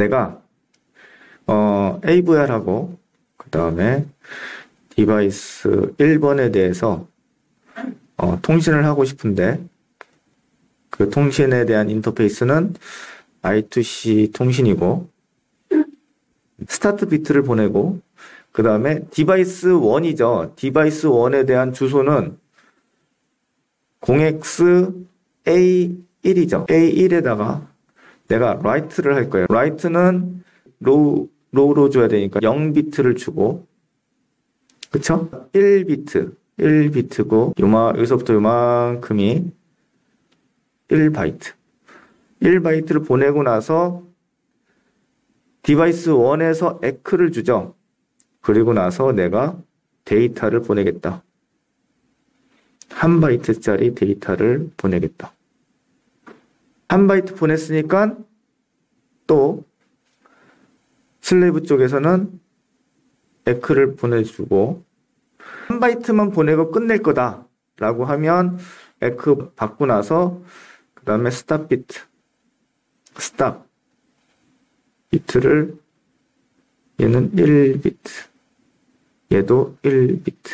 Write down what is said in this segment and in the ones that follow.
내가 AVR하고 그 다음에 디바이스 1번에 대해서 통신을 하고 싶은데 그 통신에 대한 인터페이스는 I2C 통신이고 스타트 비트를 보내고 그 다음에 디바이스 1이죠. 디바이스 1에 대한 주소는 0x A1이죠. A1에다가 내가 write를 할 거예요. write는 로우로 줘야 되니까 0비트를 주고 그쵸? 1비트고 여기서부터 요만큼이 1바이트 1바이트를 보내고 나서 디바이스 1에서 에크를 주죠. 그리고 나서 내가 데이터를 보내겠다. 1바이트짜리 데이터를 보내겠다. 1바이트 보냈으니까 또 슬레이브 쪽에서는 에크를 보내주고 1바이트만 보내고 끝낼 거다 라고 하면 에크 받고 나서 그 다음에 스탑 비트를 얘는 1비트 얘도 1비트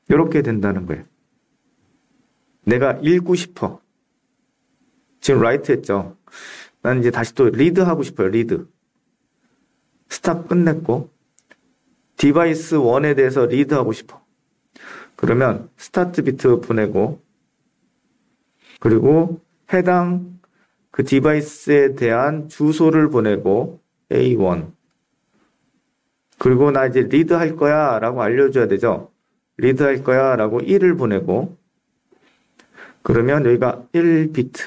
이렇게 된다는 거예요. 내가 읽고 싶어. 지금 라이트 했죠. 난 이제 다시 또 리드 하고 싶어요. 리드. 스탑 끝냈고 디바이스 1에 대해서 리드 하고 싶어. 그러면 스타트 비트 보내고 그리고 해당 그 디바이스에 대한 주소를 보내고 A1 그리고 나 이제 리드 할 거야 라고 알려줘야 되죠. 리드 할 거야 라고 1을 보내고 그러면 여기가 1비트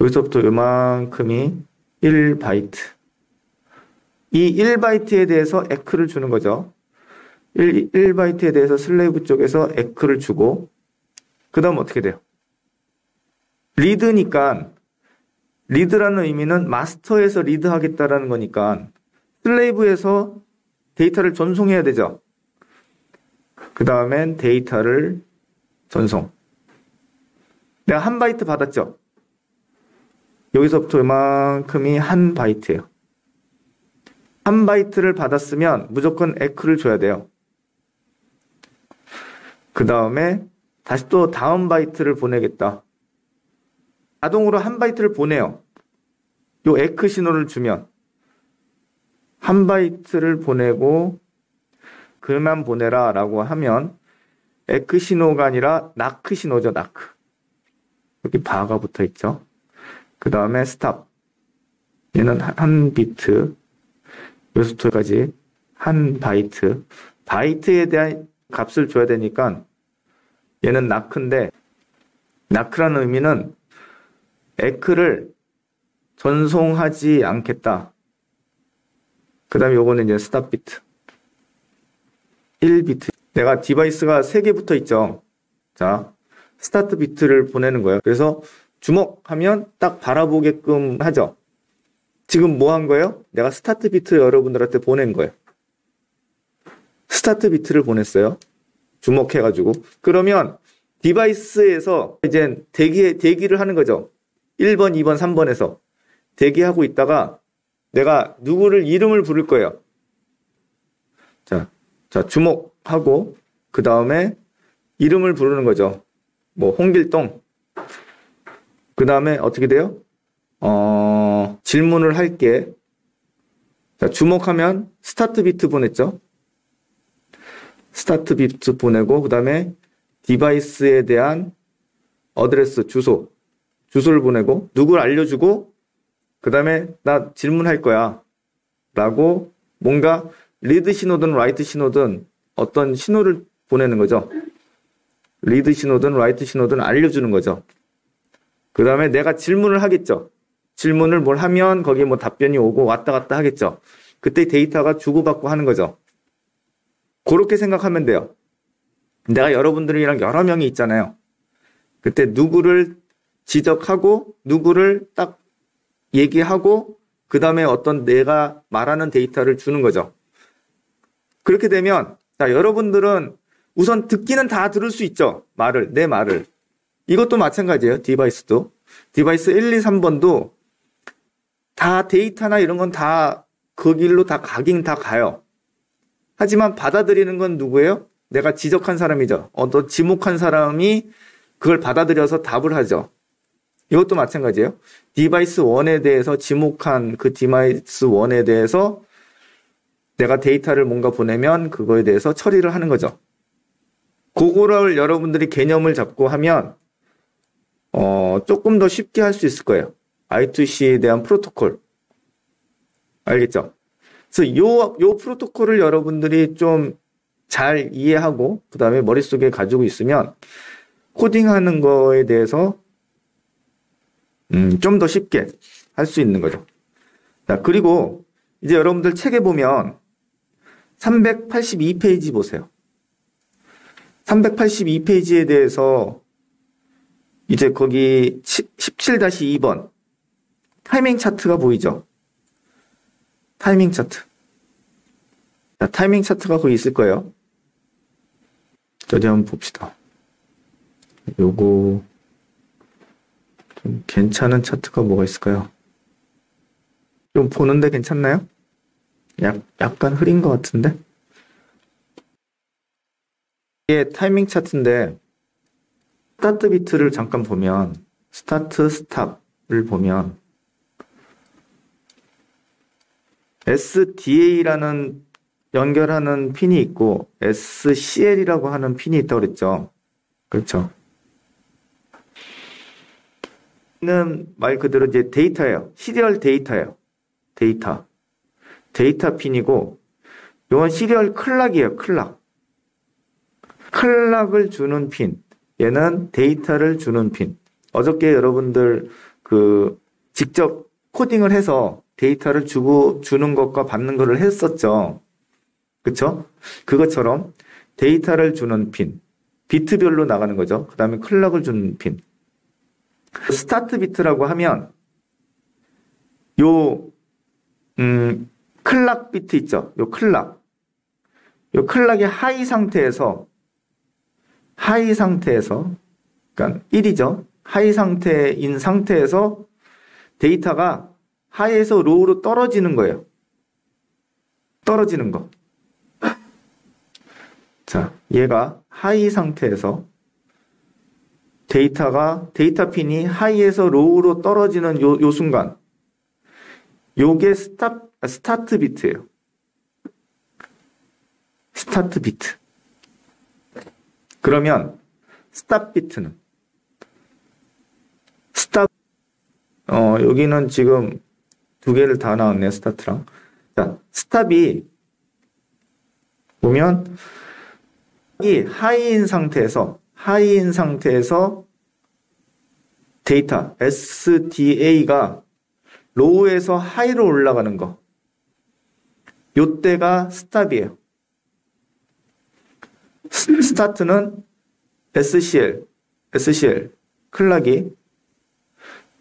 여기서부터 요만큼이 1바이트 이 1바이트에 대해서 에크를 주는 거죠. 1바이트에 대해서 슬레이브 쪽에서 에크를 주고 그 다음 어떻게 돼요? 리드니까 리드라는 의미는 마스터에서 리드 하겠다라는 거니까 슬레이브에서 데이터를 전송해야 되죠. 그 다음엔 데이터를 전송. 내가 1바이트 받았죠. 여기서부터 이만큼이 1바이트예요. 1바이트를 받았으면 무조건 에크를 줘야 돼요. 그 다음에 다시 또 다음 바이트를 보내겠다. 자동으로 1바이트를 보내요. 요 에크 신호를 주면 1바이트를 보내고 글만 보내라 라고 하면 에크 신호가 아니라 나크 신호죠. 나크. 여기 바가 붙어 있죠. 그 다음에 스탑. 얘는 1비트. 여기서부터까지 1바이트. 바이트에 대한 값을 줘야 되니까 얘는 나크인데 나크라는 의미는 에크를 전송하지 않겠다. 그 다음에 요거는 이제 스탑 비트. 1비트. 내가 디바이스가 3개 붙어 있죠. 자, 스타트 비트를 보내는 거예요. 그래서 주목하면 딱 바라보게끔 하죠. 지금 뭐 한 거예요? 내가 스타트 비트 여러분들한테 보낸 거예요. 스타트 비트를 보냈어요. 주목해가지고. 그러면 디바이스에서 이제 대기를 하는 거죠. 1번, 2번, 3번에서 대기하고 있다가 내가 누구를 이름을 부를 거예요. 자, 주목하고 그 다음에 이름을 부르는 거죠. 뭐 홍길동. 그 다음에 어떻게 돼요? 질문을 할게. 자, 주목하면 스타트 비트 보냈죠. 스타트 비트 보내고 그 다음에 디바이스에 대한 어드레스, 주소를 보내고 누구를 알려주고 그 다음에 나 질문할 거야 라고 뭔가 리드 신호든 라이트 신호든 어떤 신호를 보내는 거죠. 리드 신호든 라이트 신호든 알려주는 거죠. 그 다음에 내가 질문을 하겠죠. 질문을 뭘 하면 거기에 뭐 답변이 오고 왔다 갔다 하겠죠. 그때 데이터가 주고받고 하는 거죠. 그렇게 생각하면 돼요. 내가 여러분들이랑 여러 명이 있잖아요. 그때 누구를 지적하고 누구를 딱 얘기하고 그 다음에 어떤 내가 말하는 데이터를 주는 거죠. 그렇게 되면 자, 여러분들은 우선 듣기는 다 들을 수 있죠. 내 말을. 이것도 마찬가지예요. 디바이스도. 디바이스 1, 2, 3번도 다 데이터나 이런 건 다 그 길로 다 가긴 다 가요. 하지만 받아들이는 건 누구예요? 내가 지적한 사람이죠. 또 지목한 사람이 그걸 받아들여서 답을 하죠. 이것도 마찬가지예요. 디바이스 1에 대해서 지목한 그 디바이스 1에 대해서 내가 데이터를 뭔가 보내면 그거에 대해서 처리를 하는 거죠. 그거를 여러분들이 개념을 잡고 하면 조금 더 쉽게 할 수 있을 거예요. I2C에 대한 프로토콜. 알겠죠? 그래서 요 프로토콜을 여러분들이 좀 잘 이해하고 그 다음에 머릿속에 가지고 있으면 코딩하는 거에 대해서 좀 더 쉽게 할 수 있는 거죠. 자, 그리고 이제 여러분들 책에 보면 382페이지 보세요. 382페이지에 대해서 이제 거기 17-2번 타이밍 차트가 보이죠? 타이밍 차트. 자, 타이밍 차트가 거기 있을 거예요. 어디 한번 봅시다. 요거 좀 괜찮은 차트가 뭐가 있을까요? 좀 보는데 괜찮나요? 약간 흐린 것 같은데? 이게 타이밍 차트인데 스타트 비트를 잠깐 보면 스타트 스탑을 보면 SDA라는 연결하는 핀이 있고 SCL이라고 하는 핀이 있다고 그랬죠. 그렇죠. 는 말 그대로 이제 데이터예요. 시리얼 데이터예요. 데이터 핀이고 이건 시리얼 클락이에요. 클락을 주는 핀. 얘는 데이터를 주는 핀. 어저께 여러분들 직접 코딩을 해서 데이터를 주는 것과 받는 것을 했었죠. 그쵸? 그것처럼 데이터를 주는 핀. 비트별로 나가는 거죠. 그 다음에 클락을 주는 핀. 스타트 비트라고 하면 클락 비트 있죠. 요 클락이 하이 상태에서 그러니까 1이죠. 하이 상태인 상태에서 데이터가 하이에서 로우로 떨어지는 거예요. 떨어지는 거. 자, 얘가 하이 상태에서 데이터 핀이 하이에서 로우로 떨어지는 요 순간. 요게 스타트 비트예요. 스타트 비트. 그러면 스탑 비트는 여기는 지금 두 개를 다 나왔네요. 스타트랑. 자, 스탑이 보면 이 하이인 상태에서 데이터 SDA가 로우에서 하이로 올라가는 거. 요때가 스탑이에요. 스타트는 SCL 클락이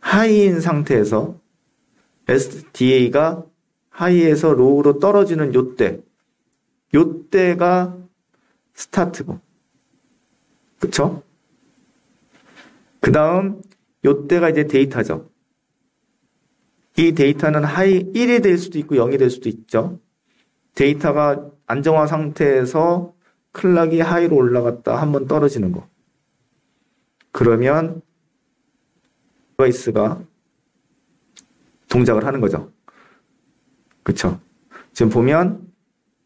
하이인 상태에서 SDA가 하이에서 로우로 떨어지는 요때가 스타트고. 그쵸? 그 다음 요때가 이제 데이터죠. 이 데이터는 하이 1이 될 수도 있고 0이 될 수도 있죠. 데이터가 안정화 상태에서 클락이 하이로 올라갔다 한번 떨어지는 거. 그러면 디바이스가 동작을 하는 거죠. 그쵸? 지금 보면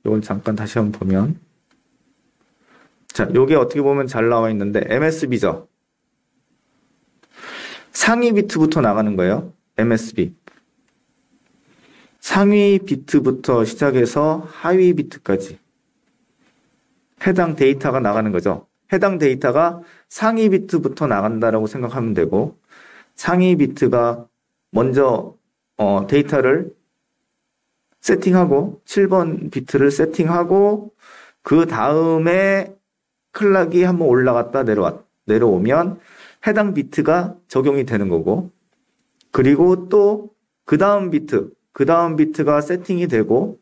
이건 잠깐 다시 한번 보면 자, 요게 어떻게 보면 잘 나와 있는데 MSB죠. 상위 비트부터 나가는 거예요. MSB. 상위 비트부터 시작해서 하위 비트까지 해당 데이터가 나가는 거죠. 해당 데이터가 상위 비트부터 나간다라고 생각하면 되고 상위 비트가 먼저 데이터를 세팅하고 7번 비트를 세팅하고 그 다음에 클락이 한번 올라갔다 내려오면 해당 비트가 적용이 되는 거고 그리고 또 그 다음 비트가 세팅이 되고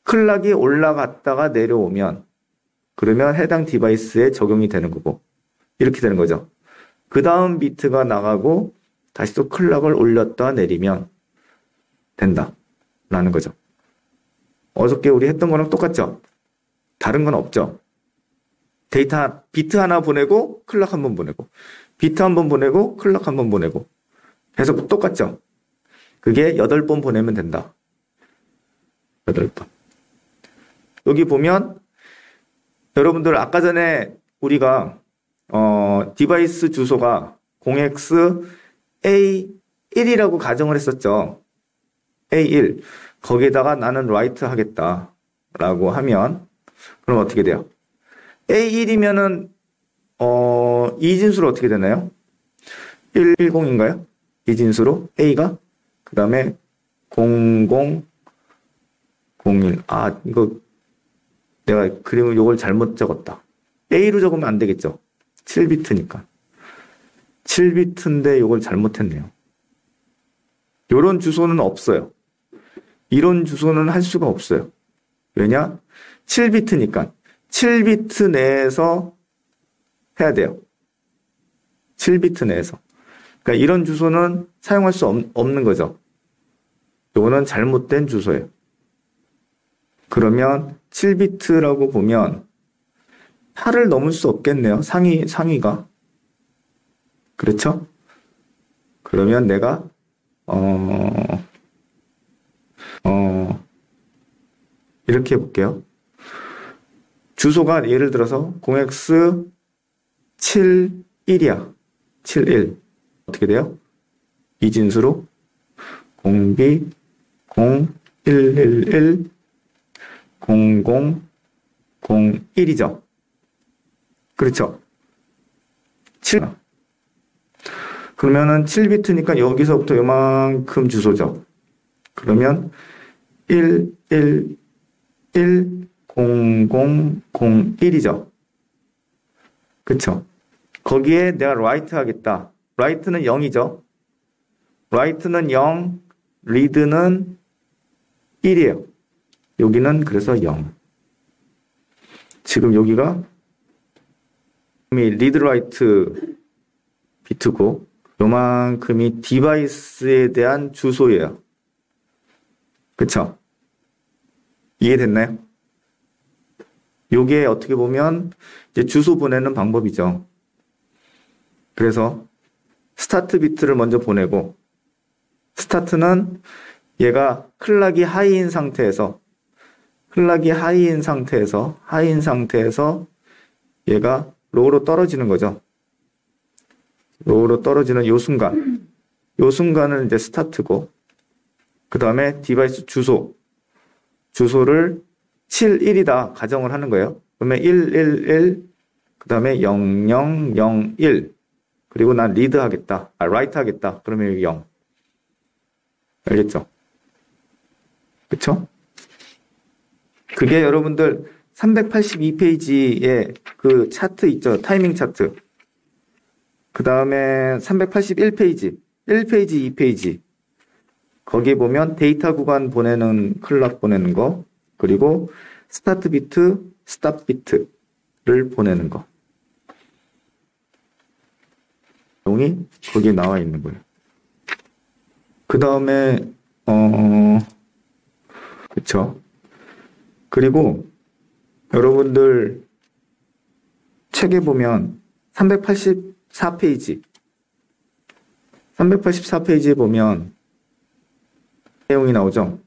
클락이 올라갔다가 내려오면 그러면 해당 디바이스에 적용이 되는 거고 이렇게 되는 거죠. 그 다음 비트가 나가고 다시 또 클락을 올렸다 내리면 된다. 라는 거죠. 어저께 우리 했던 거랑 똑같죠? 다른 건 없죠? 데이터 비트 하나 보내고 클럭 한 번 보내고 비트 한 번 보내고 클럭 한 번 보내고 계속 똑같죠? 그게 8번 보내면 된다. 8번. 여기 보면 여러분들 아까 전에 우리가 디바이스 주소가 0x-A1이라고 가정을 했었죠. A1. 거기에다가 나는 write 하겠다. 라고 하면 그럼 어떻게 돼요? A1이면은 이진수로 어떻게 되나요? 110인가요? 이진수로 A가 그 다음에 0001. 아, 이거 내가 그림을 요걸 잘못 적었다. A로 적으면 안 되겠죠? 7비트니까. 7비트인데 요걸 잘못했네요. 요런 주소는 없어요. 이런 주소는 할 수가 없어요. 왜냐? 7비트니까. 7비트 내에서 해야 돼요. 7비트 내에서. 그러니까 이런 주소는 사용할 수 없는 거죠. 요거는 잘못된 주소예요. 그러면 7비트라고 보면 8을 넘을 수 없겠네요. 상위가. 그렇죠? 그러면 내가 이렇게 해볼게요. 주소가 예를 들어서 0x71이야. 71. 어떻게 돼요? 이진수로 0B 0111 0001이죠. 그렇죠? 7. 그러면은 7비트니까 여기서부터 요만큼 주소죠. 그러면 1110001이죠. 그쵸? 거기에 내가 write 하겠다. write는 0이죠. write는 0, read는 1이에요. 여기는 그래서 0. 지금 여기가 read write 비트고 요만큼이 디바이스에 대한 주소예요. 그쵸? 이해됐나요? 요게 어떻게 보면 이제 주소 보내는 방법이죠. 그래서 스타트 비트를 먼저 보내고 스타트는 얘가 클락이 하이인 상태에서 얘가 로우로 떨어지는 거죠. 로우로 떨어지는 요 순간은 이제 스타트고 그 다음에 디바이스 주소를 71이다 가정을 하는 거예요. 그러면 111 그 다음에 0001 그리고 난 리드 하겠다. write 하겠다. 그러면 여기 0. 알겠죠? 그쵸? 그게 여러분들 382페이지에 그 차트 있죠. 타이밍 차트. 그 다음에 381페이지, 1페이지, 2페이지. 거기에 보면 데이터 구간 보내는, 클락 보내는 거, 그리고 스타트 비트, 스탑 비트를 보내는 거. 내용이 거기에 나와 있는 거예요. 그 다음에, 그쵸. 그리고 여러분들 책에 보면 384페이지에 보면 내용이 나오죠.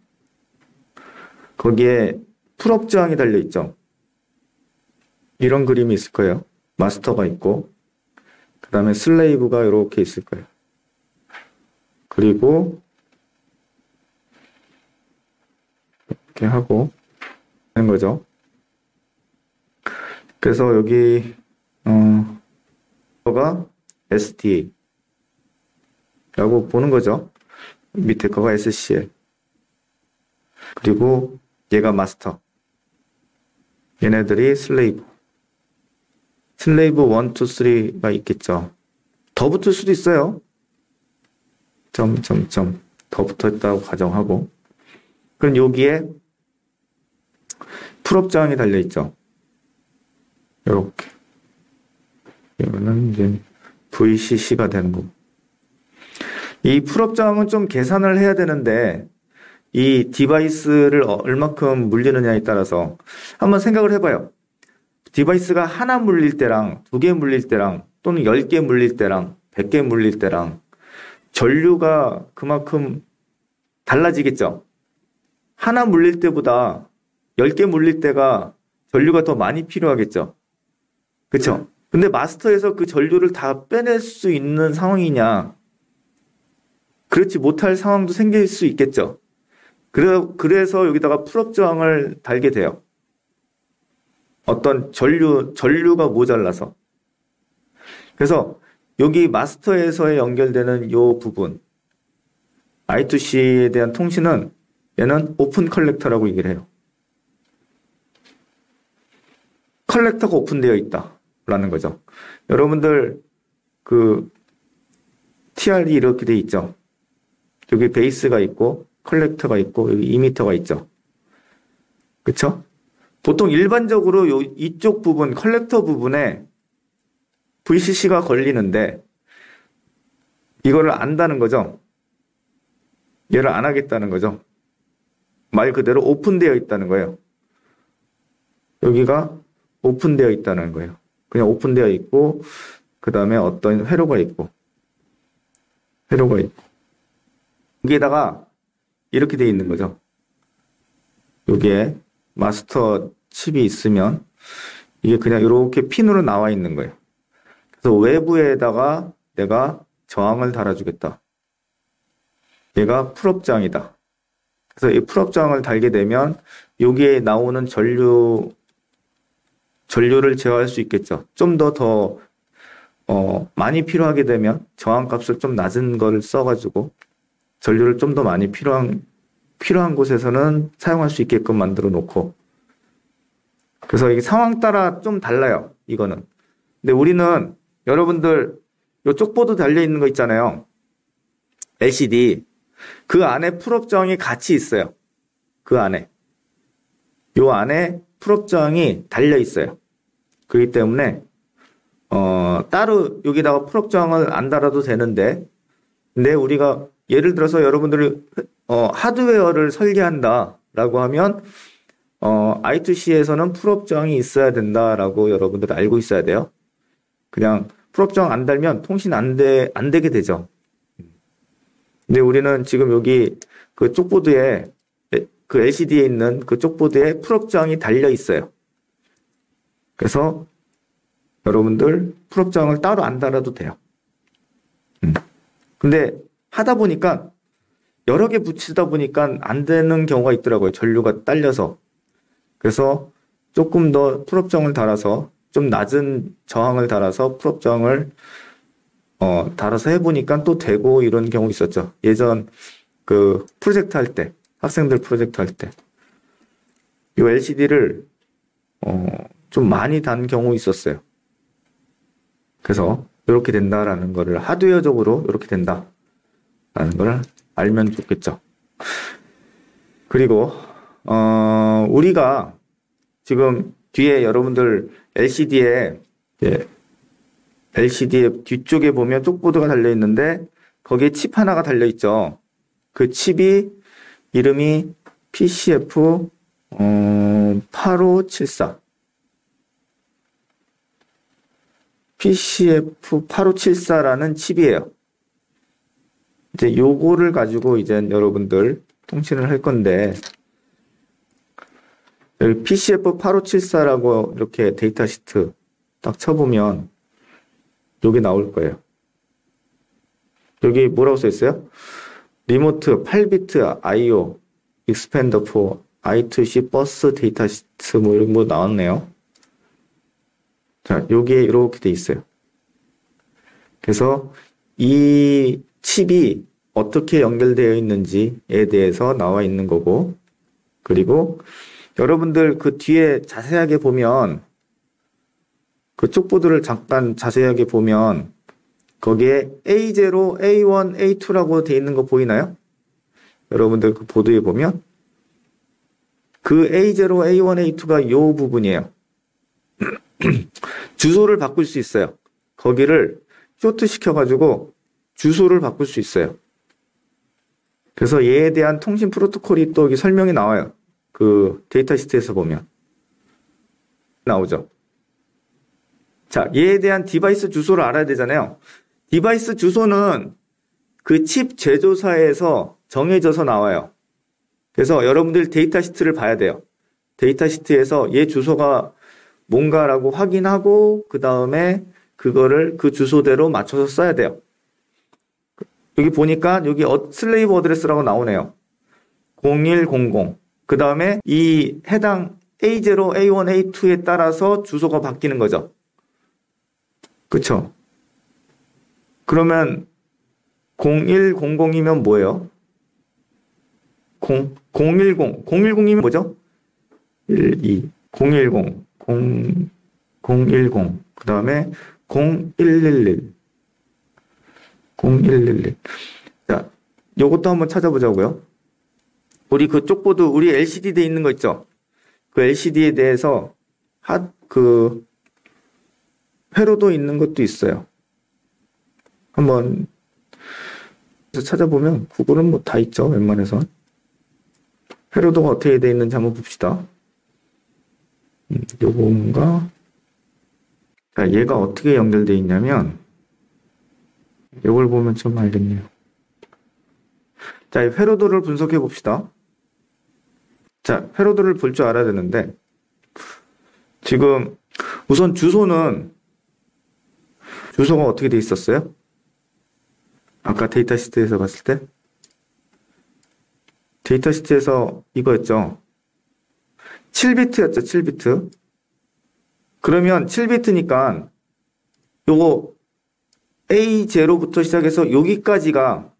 거기에 풀업 저항이 달려 있죠. 이런 그림이 있을 거예요. 마스터가 있고 그 다음에 슬레이브가 이렇게 있을 거예요. 그리고 이렇게 하고 하는 거죠. 그래서 여기 가 SDA 라고 보는 거죠. 밑에 거가 SCL. 그리고 얘가 마스터. 얘네들이 슬레이브 1, 2, 3가 있겠죠. 더 붙을 수도 있어요. 더 붙어 있다고 가정하고. 그럼 여기에 풀업 저항이 달려 있죠. 이렇게. 이거는 이제 VCC가 되는 거고. 이 풀업 저항은 좀 계산을 해야 되는데 이 디바이스를 얼마큼 물리느냐에 따라서 한번 생각을 해봐요. 디바이스가 하나 물릴 때랑 2개 물릴 때랑 또는 10개 물릴 때랑 100개 물릴 때랑 전류가 그만큼 달라지겠죠. 하나 물릴 때보다 10개 물릴 때가 전류가 더 많이 필요하겠죠. 그쵸? 근데 마스터에서 그 전류를 다 빼낼 수 있는 상황이냐? 그렇지 못할 상황도 생길 수 있겠죠. 그래서 여기다가 풀업 저항을 달게 돼요. 어떤 전류가 모자라서. 그래서 여기 마스터에서의 연결되는 이 부분, I2C에 대한 통신은 얘는 오픈 컬렉터라고 얘기를 해요. 컬렉터가 오픈되어 있다라는 거죠. 여러분들 그 TR이 이렇게 돼 있죠. 여기 베이스가 있고 컬렉터가 있고 여기 이미터가 있죠. 그쵸? 보통 일반적으로 이쪽 부분 컬렉터 부분에 VCC가 걸리는데 이거를 안다는 거죠. 얘를 안 하겠다는 거죠. 말 그대로 오픈되어 있다는 거예요. 여기가 오픈되어 있다는 거예요. 그냥 오픈되어 있고 그 다음에 어떤 회로가 있고 여기에다가 이렇게 되어 있는 거죠. 여기에 마스터 칩이 있으면 이게 그냥 이렇게 핀으로 나와 있는 거예요. 그래서 외부에다가 내가 저항을 달아주겠다. 얘가 풀업 저항이다. 그래서 이 풀업 저항을 달게 되면 여기에 나오는 전류를 제어할 수 있겠죠. 좀 더 많이 필요하게 되면 저항값을 좀 낮은 거를 써가지고 전류를 좀 더 많이 필요한 곳에서는 사용할 수 있게끔 만들어 놓고. 그래서 이게 상황 따라 좀 달라요. 이거는. 근데 우리는 여러분들 이쪽 보드 달려 있는 거 있잖아요. LCD. 그 안에 풀업 저항이 같이 있어요. 그 안에. 요 안에 풀업 저항이 달려 있어요. 그렇기 때문에 따로 여기다가 풀업 저항을 안 달아도 되는데, 근데 우리가 예를 들어서 여러분들이 하드웨어를 설계한다라고 하면 I2C에서는 풀업 저항이 있어야 된다라고 여러분들 알고 있어야 돼요. 그냥 풀업 저항 안 달면 통신 안 되게 되죠. 근데 우리는 지금 여기 그 쪽보드에 그 LCD에 있는 그 쪽보드에 풀업 저항이 달려 있어요. 그래서 여러분들 풀업 저항을 따로 안 달아도 돼요. 근데 하다 보니까 여러 개 붙이다 보니까 안 되는 경우가 있더라고요. 전류가 딸려서. 그래서 조금 더 풀업 저항을 달아서 좀 낮은 저항을 달아서 풀업 저항을 달아서 해보니까 또 되고 이런 경우 있었죠. 예전 그 프로젝트 할 때, 학생들 프로젝트 할 때, 이 LCD를 좀 많이 단 경우 있었어요. 그래서 이렇게 된다라는 거를 하드웨어적으로 이렇게 된다라는 걸 알면 좋겠죠. 그리고 우리가 지금 뒤에 여러분들 LCD에 뒤쪽에 보면 쪽보드가 달려 있는데 거기에 칩 하나가 달려 있죠. 그 칩이 이름이 PCF 8574 PCF 8574라는 칩이에요. 이제 요거를 가지고 이제 여러분들 통신을 할 건데, 여기 PCF 8574라고 이렇게 데이터 시트 딱 쳐보면 여기 나올 거예요. 여기 뭐라고 써 있어요? 리모트 8비트 IO 익스펜더 4 I2C 버스 데이터 시트 뭐 이런 거 나왔네요. 자, 여기에 이렇게 돼 있어요. 그래서 이 칩이 어떻게 연결되어 있는지에 대해서 나와 있는 거고, 그리고 여러분들 그 뒤에 자세하게 보면 그 쪽보드를 잠깐 자세하게 보면 거기에 A0, A1, A2라고 되어 있는 거 보이나요? 여러분들 그 보드에 보면 그 A0, A1, A2가 이 부분이에요. 주소를 바꿀 수 있어요. 거기를 쇼트 시켜가지고 주소를 바꿀 수 있어요. 그래서 얘에 대한 통신 프로토콜이 또 여기 설명이 나와요. 그 데이터 시트에서 보면. 나오죠. 자, 얘에 대한 디바이스 주소를 알아야 되잖아요. 디바이스 주소는 그 칩 제조사에서 정해져서 나와요. 그래서 여러분들 데이터 시트를 봐야 돼요. 데이터 시트에서 얘 주소가 뭔가라고 확인하고 그 다음에 그거를 그 주소대로 맞춰서 써야 돼요. 여기 보니까 여기 슬레이브 어드레스라고 나오네요. 0100. 그 다음에 이 해당 A0, A1, A2에 따라서 주소가 바뀌는 거죠. 그쵸? 그러면 0100이면 뭐예요? 010. 010이면 뭐죠? 12. 010. 010. 그 다음에 0111. 0111. 자, 요것도 한번 찾아보자고요. 우리 그 쪽보드, 우리 LCD 돼 있는 거 있죠? 그 LCD에 대해서 회로도 있는 것도 있어요. 한번 찾아보면 구글은 뭐 다 있죠, 웬만해서. 회로도가 어떻게 돼 있는지 한번 봅시다. 요건가? 자, 얘가 어떻게 연결돼 있냐면 요걸 보면 좀 알겠네요. 자, 회로도를 분석해 봅시다. 자, 회로도를 볼 줄 알아야 되는데 지금 우선 주소가 어떻게 돼 있었어요? 아까 데이터 시트에서 봤을 때 데이터 시트에서 이거였죠. 7비트였죠. 7비트. 그러면 7비트니까 요거 A0부터 시작해서 여기까지가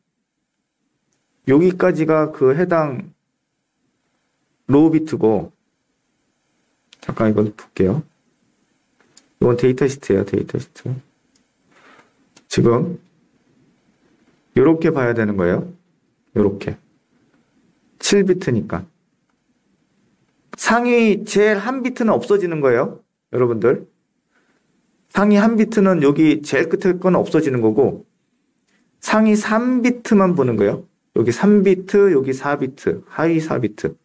그 해당 로우 비트고, 잠깐 이걸 볼게요. 이건 데이터 시트예요. 데이터 시트. 지금 요렇게 봐야 되는 거예요. 요렇게 7비트니까 상위 제일 한 비트는 없어지는 거예요. 여러분들 상위 한 비트는 여기 제일 끝에 건 없어지는 거고 상위 3비트만 보는 거예요. 여기 3비트, 여기 4비트, 하위 4비트.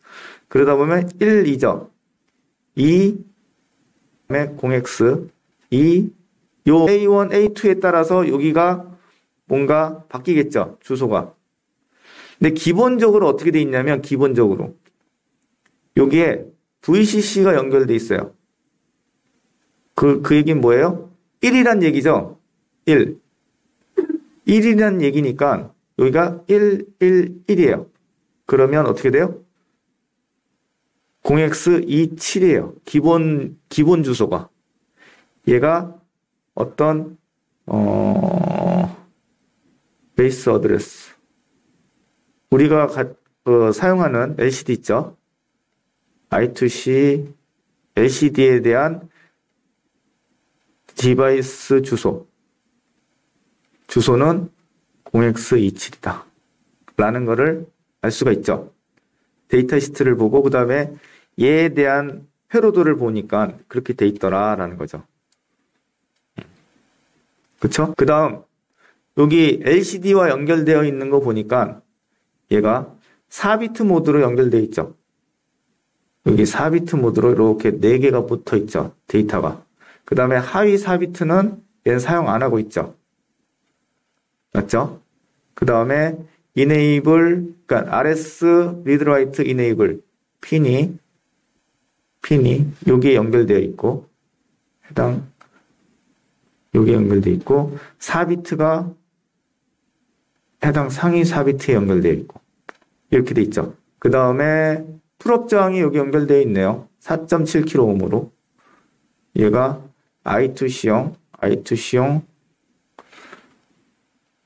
그러다 보면 1, 2죠. 2, 그다음에 0x, 2, 요 A1, A2에 따라서 여기가 뭔가 바뀌겠죠. 주소가. 근데 기본적으로 어떻게 돼 있냐면 기본적으로 여기에 VCC가 연결돼 있어요. 그 얘기는 뭐예요? 1이란 얘기죠. 1. 1이란 얘기니까 여기가 1, 1, 1이에요. 그러면 어떻게 돼요? 0x27이에요. 기본 주소가. 얘가 어떤 베이스 어드레스. 우리가 사용하는 LCD 있죠? I2C LCD에 대한 디바이스 주소는 0x27이다. 라는 거를 알 수가 있죠. 데이터 시트를 보고 그 다음에 얘에 대한 회로도를 보니까 그렇게 돼 있더라라는 거죠. 그쵸? 그 다음 여기 LCD와 연결되어 있는 거 보니까 얘가 4비트 모드로 연결되어 있죠. 여기 4비트 모드로 이렇게 4개가 붙어 있죠. 데이터가. 그 다음에 하위 4비트는 얘는 사용 안 하고 있죠. 맞죠? 그 다음에 enable, 그러니까 RS read write enable 핀이 여기에 연결되어 있고 해당 여기에 연결되어 있고 4비트가 해당 상위 4비트에 연결되어 있고 이렇게 돼 있죠. 그 다음에 풀업 저항이 여기 연결되어 있네요. 4.7kΩ으로 얘가 I2C용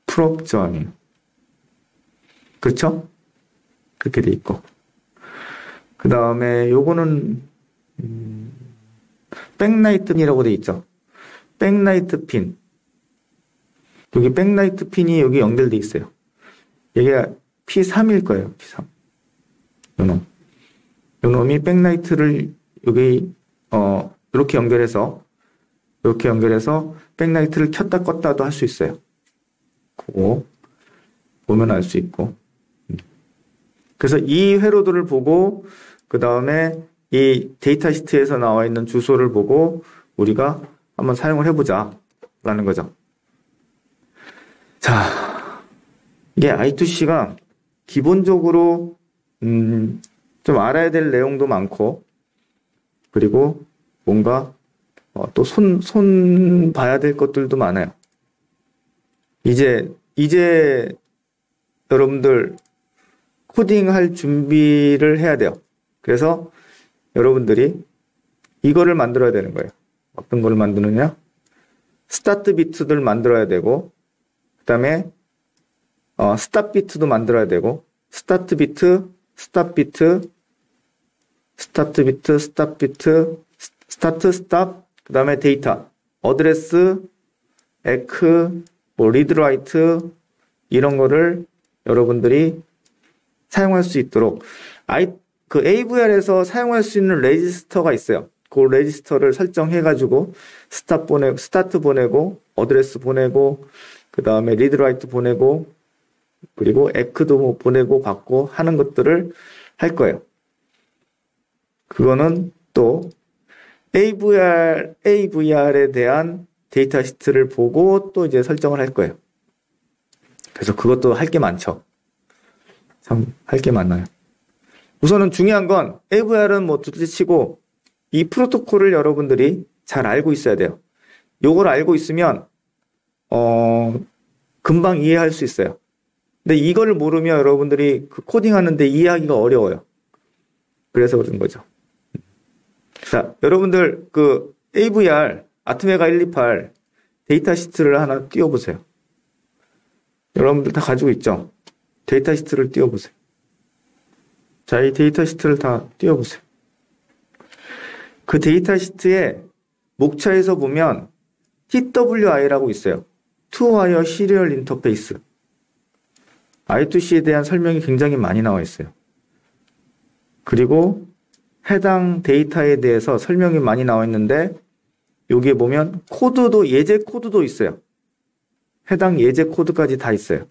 풀업 저항이에요. 그렇죠? 그렇게 돼 있고 그 다음에 요거는 백라이트핀이라고 돼 있죠. 백라이트 핀. 여기 백라이트 핀이 여기 연결돼 있어요. 이게 P3일 거예요. P3. 요놈이 백라이트를 여기 이렇게 연결해서 백라이트를 켰다 껐다도 할 수 있어요. 그거 보면 알 수 있고. 그래서 이 회로도를 보고 그 다음에 이 데이터 시트에서 나와 있는 주소를 보고 우리가 한번 사용을 해보자 라는 거죠. 자, 이게 I2C가 기본적으로 좀 알아야 될 내용도 많고 그리고 뭔가 또 손 봐야 될 것들도 많아요. 이제 여러분들 코딩할 준비를 해야 돼요. 그래서 여러분들이 이거를 만들어야 되는 거예요. 어떤 걸 만드느냐? 스타트 비트를 만들어야 되고 그 다음에 스탑 비트도 만들어야 되고 스타트 비트, 스탑 비트, 스타트 비트, 스탑 비트, 스타트, 스탑, 그 다음에 데이터, 어드레스, 에크, 뭐 리드 라이트 이런 거를 여러분들이 사용할 수 있도록 그 AVR에서 사용할 수 있는 레지스터가 있어요. 그 레지스터를 설정해가지고 스타트 보내고 어드레스 보내고 그 다음에 리드 라이트 보내고 그리고 에크도 뭐 보내고 받고 하는 것들을 할 거예요. 그거는 또 AVR에 대한 데이터 시트를 보고 또 이제 설정을 할 거예요. 그래서 그것도 할 게 많죠. 참 할 게 많아요. 우선은 중요한 건 AVR은 뭐 둘째 치고 이 프로토콜을 여러분들이 잘 알고 있어야 돼요. 요걸 알고 있으면 금방 이해할 수 있어요. 근데 이거를 모르면 여러분들이 그 코딩하는데 이해하기가 어려워요. 그래서 그런 거죠. 자, 여러분들 그 AVR 아트메가 128 데이터 시트를 하나 띄워보세요. 여러분들 다 가지고 있죠? 데이터 시트를 띄워보세요. 자, 이 데이터 시트를 다 띄워보세요. 그 데이터 시트에 목차에서 보면 TWI라고 있어요. 투와이어 시리얼 인터페이스. I2C에 대한 설명이 굉장히 많이 나와 있어요. 그리고 해당 데이터에 대해서 설명이 많이 나와 있는데 여기에 보면 코드도 예제 코드도 있어요. 해당 예제 코드까지 다 있어요.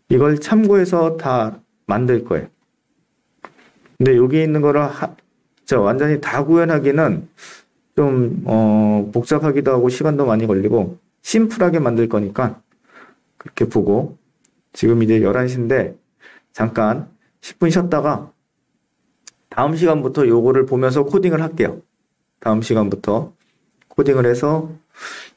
이걸 참고해서 다 만들 거예요. 근데 여기 있는 거를 완전히 다 구현하기는 좀 복잡하기도 하고 시간도 많이 걸리고 심플하게 만들 거니까 그렇게 보고 지금 이제 11시인데 잠깐 10분 쉬었다가 다음 시간부터 요거를 보면서 코딩을 할게요. 다음 시간부터 코딩을 해서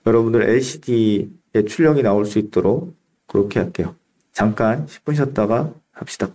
여러분들 LCD에 출력이 나올 수 있도록 그렇게 할게요. 잠깐 10분 쉬었다가 합시다.